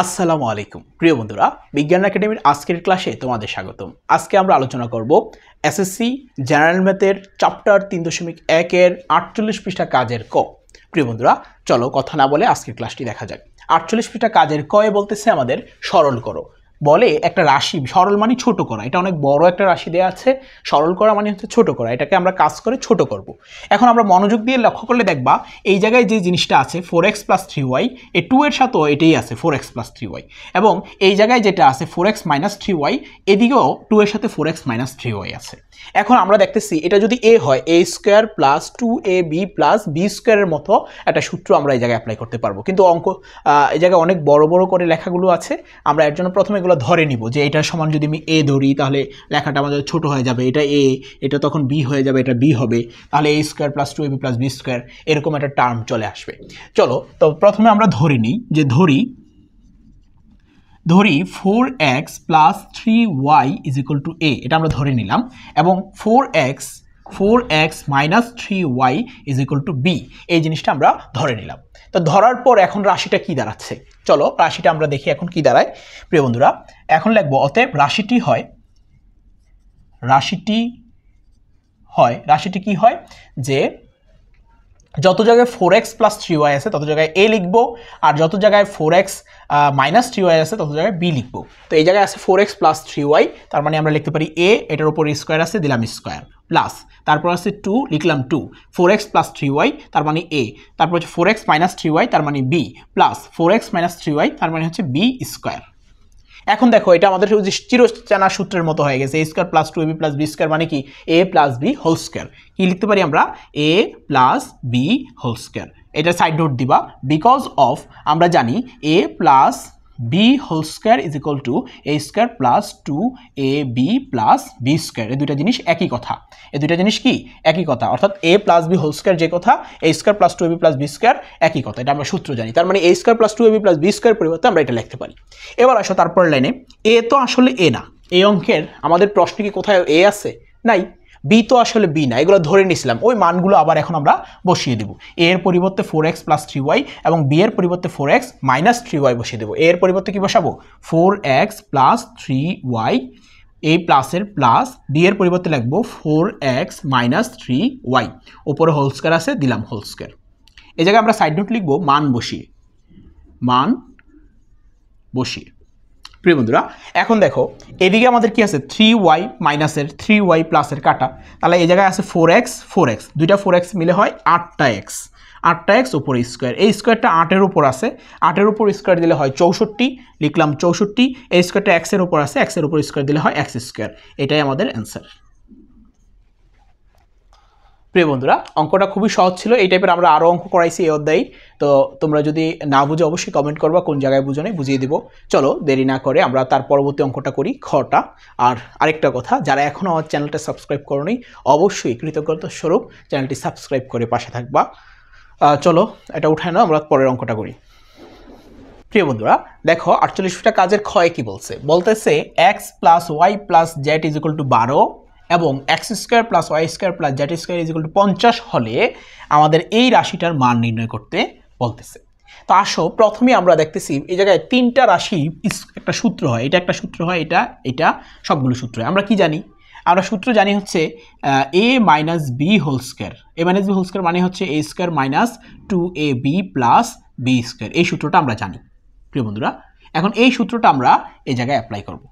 আসসালামু আলাইকুম প্রিয় বন্ধুরা, বিজ্ঞান একাডেমির আজকের ক্লাসে তোমাদের স্বাগতম। আজকে আমরা আলোচনা করব এসএসসি জেনারেল ম্যাথের চ্যাপ্টার 3.1 এর 48 পৃষ্ঠা কাজের ক। প্রিয় বন্ধুরা, চলো কথা না বলে আজকের ক্লাসটি দেখা যাক। 48 পৃষ্ঠা কাজের ক এ বলতেছে আমাদের সরল করো। বলে একটা রাশি সরল মানে ছোট করা, এটা অনেক বড় একটা রাশি দেওয়া আছে, সরল করা মানে হচ্ছে ছোট করা, এটাকে আমরা কাজ করে ছোট করব। এখন আমরা মনোযোগ দিয়ে লক্ষ্য করলে দেখবা এই জায়গায় যে জিনিসটা আছে 4x + 3y, এই 2 এর সাথেও এটাই আছে 4x + 3y, এবং এই জায়গায় যেটা আছে 4x - 3y, এদিকেও 2 এর সাথে 4x - 3y আছে। এখন আমরা দেখতেছি এটা যদি a হয় a² + 2ab + b² এর মতো একটা সূত্র আমরা এই জায়গায় অ্যাপ্লাই করতে পারবো, কিন্তু অঙ্ক এই জায়গায় অনেক বড় বড় করে লেখাগুলো আছে। আমরা এর জন্য প্রথমে এগুলো ধরে নিব যে এটার সমান যদি আমি a ধরি তাহলে লেখাটা আমাদের ছোট হয়ে যাবে, এটা a, এটা তখন b হয়ে যাবে, এটা b হবে, তাহলে a² + 2ab + b² এরকম একটা টার্ম চলে আসবে। চলো তো প্রথমে আমরা ধরে নিই যে ধরি 4x + 3y = a, এটা আমরা ধরে নিলাম, এবং 4x - 3y = b, এই জিনিসটা আমরা ধরে নিলাম। তো ধরার পর এখন রাশিটা কি দাঁড়াচ্ছে, চলো রাশিটা আমরা দেখি এখন কি দাঁড়ায়। প্রিয় বন্ধুরা, এখন লিখবো অতএব রাশিটি কি হয় যে যত জায়গায় 4x + 3y আছে তত জায়গায় a লিখবো, আর যত জায়গায় 4x - 3y আছে তত জায়গায় b লিখবো। তো এই জায়গায় আছে 4x + 3y, তার মানে আমরা লিখতে পারি a, এটার উপর স্কয়ার আছে দিলাম স্কয়ার, প্লাস তারপর আছে 2 লিখলাম 2, 4x + 3y তার মানে a, তারপর হচ্ছে 4x - 3y তার মানে b, প্লাস 4x - 3y তার মানে হচ্ছে b²। এখন দেখো এটা আমাদের চিরচেনা সূত্রের মতো হয়ে গেছে, a² + 2ab + b² মানে কি a + b²। কি লিখতে পারি আমরা a + b²। এটা সাইড নোট দিবা, বিকজ অফ আমরা জানি a + b² = a² + 2ab + b², এই দুইটা জিনিস একই কথা। এই দুইটা জিনিস কি একই কথা, অর্থাৎ a + b² যে কথা, a² + 2ab + b² একই কথা, এটা আমরা সূত্র জানি। তার মানে a² + 2ab + b² পরিবর্তে আমরা এটা লিখতে পারি। এবার আসো তারপর লাইনে, a তো আসলে a না, এই অঙ্কের আমাদের প্রশ্নে কি কোথায় a আছে? নাই। b তো আসলে b না, এগুলো ধরে নিছিলাম, ওই মানগুলো আবার এখন আমরা বসিয়ে দেব। a এর পরিবর্তে 4x + 3y এবং b এর পরিবর্তে 4x - 3y বসিয়ে দেব। a এর পরিবর্তে কি বসাবো 4x + 3y, এই প্লাসের প্লাস, b এর পরিবর্তে লিখবো 4x - 3y, উপরে হোল স্কয়ার আছে দিলাম হোল স্কয়ার। এই জায়গায় আমরা সাইড নোট লিখবো মান বসিয়ে। প্রিয় বন্ধুরা, এখন দেখো এদিকে আমাদের কি আছে 3y মাইনাসের 3y প্লাসের কাটা, তাহলে এই জায়গায় আছে 4x, দুইটা 4x মিলে হয় 8টা x উপরে স্কোয়ার, এই স্কোয়ারটা 8-এর উপর আছে, 8-এর উপর স্কোয়ার দিলে হয় 64, লিখলাম 64, এই স্কোয়ারটা x-এর উপর আছে, x-এর উপর স্কোয়ার দিলে হয় x²। এটাই আমাদের অ্যান্সার। প্রিয় বন্ধুরা, অঙ্কটা খুবই সহজ ছিল, এই টাইপের আমরা আরও অঙ্ক করাইছি এই অধ্যায়ে। তো তোমরা যদি না বুঝে অবশ্যই কমেন্ট করবা কোন জায়গায় বুঝো নাই, বুঝিয়ে দিব। চলো দেরি না করে আমরা তার পরবর্তী অঙ্কটা করি, খটা। আর আরেকটা কথা, যারা এখনও আমার চ্যানেলটা সাবস্ক্রাইব করোনি অবশ্যই কৃতজ্ঞতার স্বরূপ চ্যানেলটি সাবস্ক্রাইব করে পাশে থাকবা। চলো এটা উঠায় নাও, আমরা পরের অঙ্কটা করি। প্রিয় বন্ধুরা দেখো 48টা কাজের ক্ষয় কি বলতেছে x + y + z = 12 এবং x² + y² + z² = 50 হলে আমাদের এই রাশিটার মান নির্ণয় করতে বলতেছে। তো আসো প্রথমে আমরা দেখতেছি এই জায়গায় তিনটা রাশি একটা সূত্র হয়, এটা একটা সূত্র হয়, এটা সবগুলো সূত্র হয়। আমরা কি জানি? আমরা সূত্র জানি হচ্ছে a - b² a - b² মানে হচ্ছে a² - 2ab + b², এই সূত্রটা আমরা জানি। প্রিয় বন্ধুরা, এখন এই সূত্রটা আমরা এই জায়গায় অ্যাপ্লাই করব।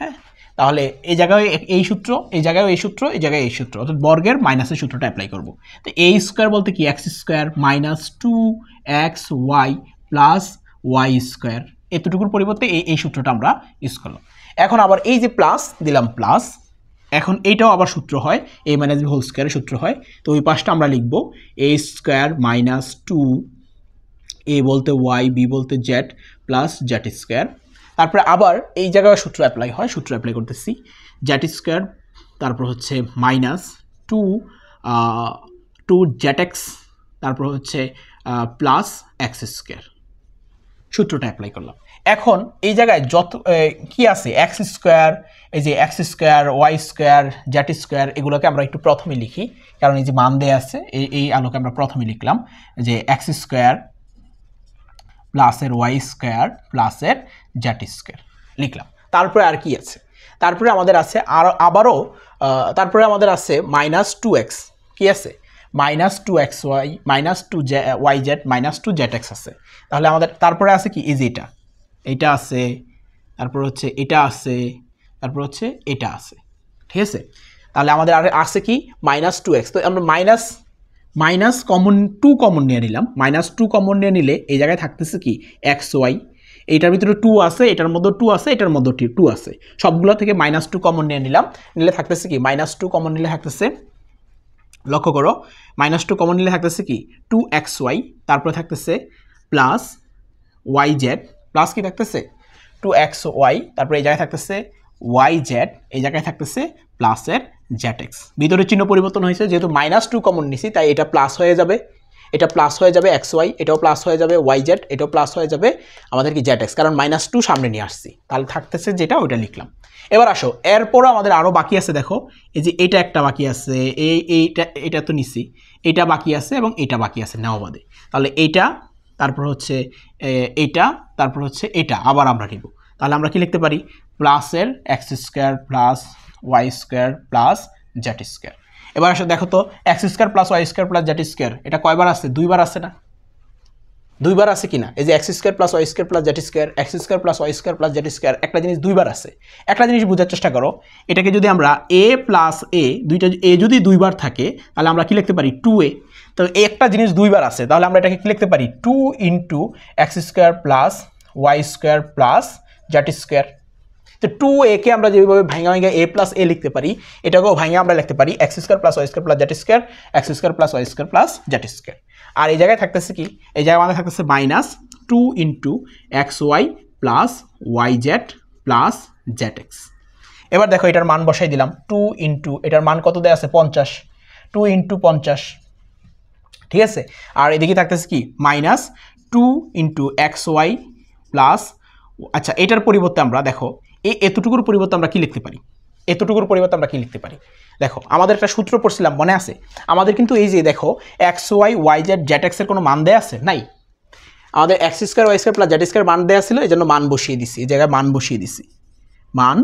হ্যাঁ, তাহলে এই জায়গায় এই সূত্র, এই জায়গায় এই সূত্র, এই জায়গায় এই সূত্র, অর্থাৎ বর্গের মাইনাসের সূত্রটা অ্যাপ্লাই করব। তো a² বলতে কি x² - 2xy + y², এতটুকুর পরিবর্তে এই সূত্রটা আমরা ইউজ করলাম। এখন আবার এই যে প্লাস দিলাম প্লাস, এখন এইটাও আবার সূত্র হয় a - b² সূত্র হয়। তো ওই পাশটা আমরা লিখব a² - 2, a বলতে y, b বলতে z + z²। তারপরে আবার এই জায়গায় সূত্র অ্যাপ্লাই হয়, সূত্র অ্যাপ্লাই করতেছি z², তারপর হচ্ছে -2zx, তারপর হচ্ছে প্লাস x², সূত্রটা অ্যাপ্লাই করলাম। এখন এই জায়গায় যত কি আছে x², এই যে x², y², z² এগুলোকে আমরা একটু প্রথমে লিখি, কারণ এই যে মান দেয়া আছে এই আলোকে আমরা প্রথমে লিখলাম যে x² প্লাসের ওয়াই স্কোয়ার প্লাসের জেড স্কোয়ার লিখলাম। তারপরে আর কি আছে, তারপরে আমাদের আছে আবারও তারপরে আমাদের আছে -2x, কি আছে -2xy -2yz -2zx আছে। তাহলে আমাদের তারপরে আছে কি, এই যে এইটা আছে, তারপর হচ্ছে এটা আছে, তারপর হচ্ছে এটা আছে, ঠিক আছে। তাহলে আমাদের আর আছে কি -2x। তো আমরা মাইনাস কমন 2 কমন নিয়ে নিলাম, -2 কমন নিয়ে নিলে এই জায়গায় থাকতেছে কি xy, এইটার ভিতরে 2 আছে, এটার মধ্যে 2 আছে, এটার মধ্যে 2 আছে, সবগুলো থেকে -2 কমন নিয়ে নিলাম, নিলে থাকতেছে কি -2 কমন নিলে থাকতেছে, লক্ষ্য করো -2 কমন নিলে থাকতেছে কি 2xy, তারপরে থাকতেছে প্লাস yz, প্লাস কি থাকতেছে 2xy, তারপরে এই জায়গায় থাকতেছে yz, এই জায়গায় থাকতেছে প্লাসের zx। ভিতরে চিহ্ন পরিবর্তন হয়েছে, যেহেতু -2 কমন নিছি তাই এটা প্লাস হয়ে যাবে, এটা প্লাস হয়ে যাবে xy, এটাও প্লাস হয়ে যাবে yz, এটাও প্লাস হয়ে যাবে আমাদের কি zx, কারণ -2 সামনে নিয়ে আসছি। তাহলে থাকতেছে যেটা ওইটা লিখলাম। এবার আসো এরপরও আমাদের আরও বাকি আছে, দেখো এই যে এটা একটা বাকি আছে, এটা তো নিছি, এটা বাকি আছে এবং এটা বাকি আছে নেওয়া বাদে। তাহলে এইটা, তারপর হচ্ছে এইটা, তারপর হচ্ছে এটা আবার আমরা নিব। তাহলে আমরা কি লিখতে পারি, প্লাসের x square plus y square plus z square. এবার আসো দেখো তো x square plus y square plus z square এটা কয়বার আছে, 2বার আছে না, 2বার আছে কিনা, এই যে x square plus y square plus z square, x square plus y square plus z square, একটা জিনিস 2বার আছে। একটা জিনিস বোঝার চেষ্টা করো, এটাকে যদি আমরা a প্লাস a, দুইটা a যদি 2বার থাকে তাহলে আমরা কি লিখতে পারি 2a। তো একটা জিনিস 2বার আছে, তাহলে আমরা এটাকে কি লিখতে পারি 2 into x square plus y square plus z square. তো 2a কে আমরা যেভাবে ভাঙা a প্লাস a লিখতে পারি, এটাকেও ভাঙা আমরা লিখতে পারি x square plus y square plus z square, x square plus y square plus z square. আর এই জায়গায় থাকতেছে কি, এই জায়গায় আমাদের থাকতেছে -2 into x y plus y z plus z x. এবার দেখো এটার মান বসাই দিলাম, 2 ইন্টু এটার মান কত দেওয়া আছে 50, 2 ইন্টু 50, ঠিক আছে। আর এদিকে থাকতেছে কি -2 ইন্টু এক্স ওয়াই প্লাস, আচ্ছা এটার পরিবর্তে আমরা দেখো এতটুকুর পরিবর্তে আমরা কি লিখতে পারি, এতটুকুর পরিবর্তে আমরা কি লিখতে পারি, দেখো আমাদের একটা সূত্র পড়ছিলাম মনে আছে আমাদের, কিন্তু এই যে দেখো x y y z z এক্সের কোনো মান দেয়া আছে নাই, আমাদের x square y square plus z square মান দেওয়া ছিল, এই জন্য মান বসিয়ে দিছি, এই জায়গায় মান বসিয়ে দিছি, মান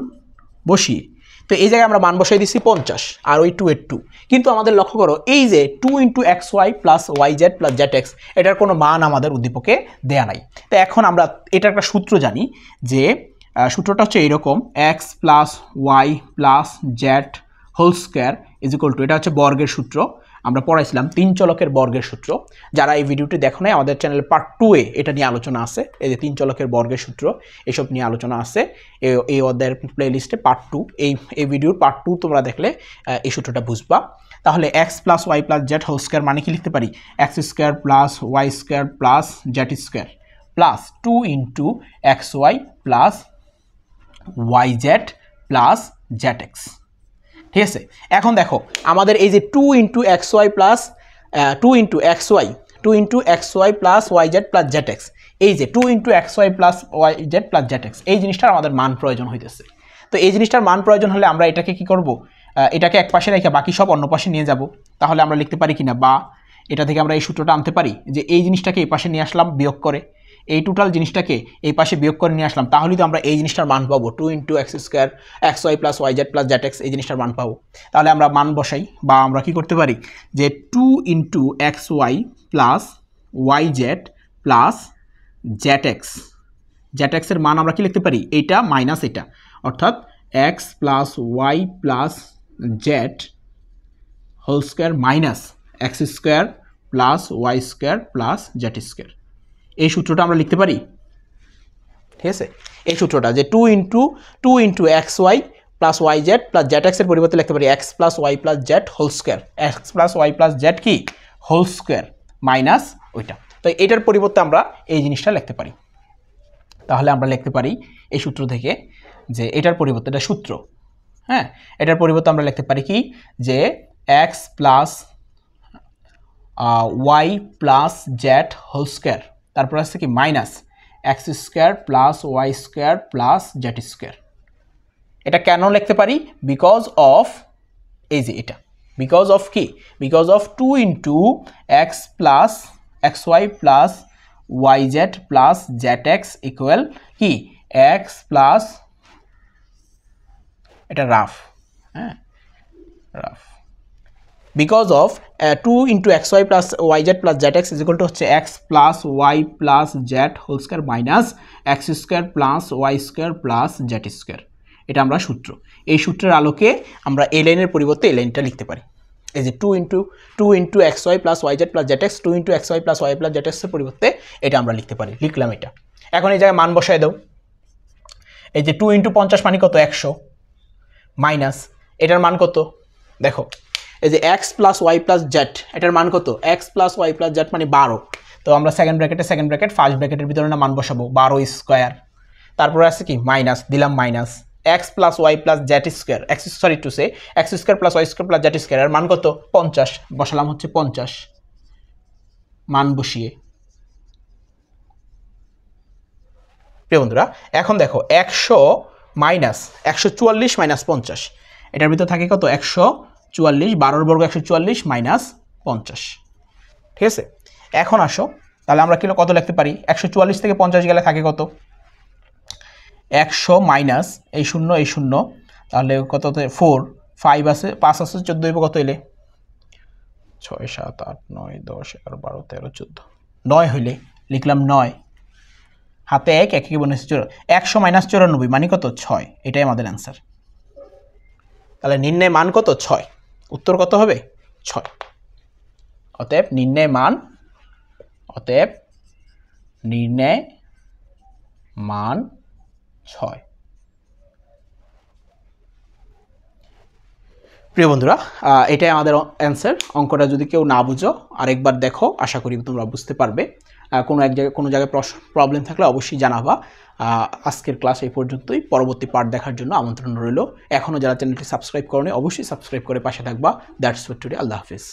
বসিয়ে, তো এই জায়গায় আমরা মান বসিয়ে দিছি 50 আর ওই 2 এর 2। কিন্তু আমাদের লক্ষ্য করো এই যে 2 into x y plus y z plus z x, এটার কোনো মান আমাদের উদ্দীপকে দেয়া নাই। তো এখন আমরা এটার একটা সূত্র জানি, যে সূত্রটা হচ্ছে এইরকম, x plus y plus z whole square is equal to, এটা হচ্ছে বর্গের সূত্র, আমরা পড়াইছিলাম 3 চলকের বর্গের সূত্র। যারা এই ভিডিওটি দেখো নাই আমাদের চ্যানেলে পার্ট 2-এ এটা নিয়ে আলোচনা আছে, এই যে 3 চলকের বর্গের সূত্র এসব নিয়ে আলোচনা আছে এই অধ্যায়ের প্লেলিস্টে পার্ট 2, এই ভিডিওর পার্ট 2 তোমরা দেখলে এই সূত্রটা বুঝবা। তাহলে x plus y plus z whole square মানে কি লিখতে পারি, x square plus y square plus z square plus 2 into x y plus y z plus z x, ঠিক আছে। এখন দেখো আমাদের এই যে 2 into x y plus 2 into x y plus y z plus z x, এই যে 2 into x y plus y z plus z x, এই জিনিসটার আমাদের মান প্রয়োজন হইতেছে। তো এই জিনিসটার মান প্রয়োজন হলে আমরা এটাকে কি করব, এটাকে এক পাশে রেখে বাকি সব অন্য পাশে নিয়ে যাব। তাহলে আমরা লিখতে পারি কিনা, বা এটা থেকে আমরা এই সূত্রটা আনতে পারি যে এই জিনিসটাকে এই পাশে নিয়ে আসলাম বিয়োগ করে, এই টোটাল জিনিসটাকে এই পাশে বিয়োগ করে নিয়ে আসলাম, তাহলেই তো আমরা এই জিনিসটার মান পাবো 2 into x square x y plus y z plus z x, এই জিনিসটার মান পাবো। তাহলে আমরা মান বসাই, বা আমরা কি করতে পারি যে 2 into x y plus y z plus z এক্সের মান আমরা কি লিখতে পারি, এইটা মাইনাস এটা, অর্থাৎ x plus y plus z whole square minus x square plus y square plus z square. এই সূত্রটা আমরা লিখতে পারি, ঠিক আছে। এই সূত্রটা যে 2 into x y plus y z plus z এক্সের পরিবর্তে লিখতে পারি x plus y plus z whole square, x plus y plus z কি হোল স্কোয়ার মাইনাস ওইটা। তো এটার পরিবর্তে আমরা এই জিনিসটা লিখতে পারি। তাহলে আমরা লিখতে পারি এই সূত্র থেকে যে এটার পরিবর্তে, এটা সূত্র, হ্যাঁ, এটার পরিবর্তে আমরা লিখতে পারি কি যে x plus y plus z whole square, তারপর আছে কি minus x square plus y square plus z square. এটা কেন লিখতে পারি, বিকজ অফ এই যে এটা, বিকজ অফ কি, because of 2 into x plus x y plus y z plus z x equal কি এক্স প্লাস, এটা রাফ, হ্যাঁ rough, because of 2 into x y plus y z plus z x is equal to হচ্ছে x plus y plus z whole square minus x square plus y square plus z square. এটা আমরা সূত্র, এই সূত্রের আলোকে আমরা এই লাইনের পরিবর্তে এই লাইনটা লিখতে পারি। এই যে 2 into x y plus y z plus z x, 2 into x y plus y plus z এক্সের পরিবর্তে এটা আমরা লিখতে পারি, লিখলাম এটা। এখন এই জায়গায় মান বসায় দাও, এই যে 2 ইন্টু 50 মানে কত 100 মাইনাস এটার মান কত দেখো, এই যে x plus y plus z এটার মান কত x plus y plus z মানে 12, তো আমরা সেকেন্ড ব্র্যাকেট ফার্স্ট ব্র্যাকেটের ভিতরে না মান বসাবো 12 স্কোয়ার, তারপরে আছে কি মাইনাস দিলাম minus x plus y plus z square x square plus y square plus z square এর মান কত 50, বসালাম হচ্ছে 50 মান বসিয়ে। প্রিয় বন্ধুরা এখন দেখো 100 মাইনাস 144 মাইনাস 50, এটার ভিতরে থাকে কত 144, 12 বর্গ 144 মাইনাস 50, ঠিক আছে। এখন আসো তাহলে আমরা কিলো কত লিখতে পারি, 144 থেকে 50 গেলে থাকে কত 100 মাইনাস এই শূন্য তাহলে কত 4 5 আছে 5 আছে 14 কত এলে 6 7 8 9 10 11 12 13 14 9 হইলে লিখলাম 9, হাতে 1 1 কে বনেছে 100 মাইনাস 94 মানে কত 6, এটাই আমাদের অ্যান্সার। তাহলে নির্ণয় মান কত 6, উত্তর কত হবে 6। অতএব নির্ণয় মান 6। প্রিয় বন্ধুরা এটাই আমাদের অ্যান্সার। অঙ্কটা যদি কেউ না বুঝো আরেকবার দেখো, আশা করি তোমরা বুঝতে পারবে। কোনো জায়গায় প্রবলেম থাকলে অবশ্যই জানাবা। আজকের ক্লাস এই পর্যন্তই, পরবর্তী পার্ট দেখার জন্য আমন্ত্রণ রইল। এখনও যারা চ্যানেলটি সাবস্ক্রাইব করোনি অবশ্যই সাবস্ক্রাইব করে পাশে থাকবা। That's for today, Allah Hafiz.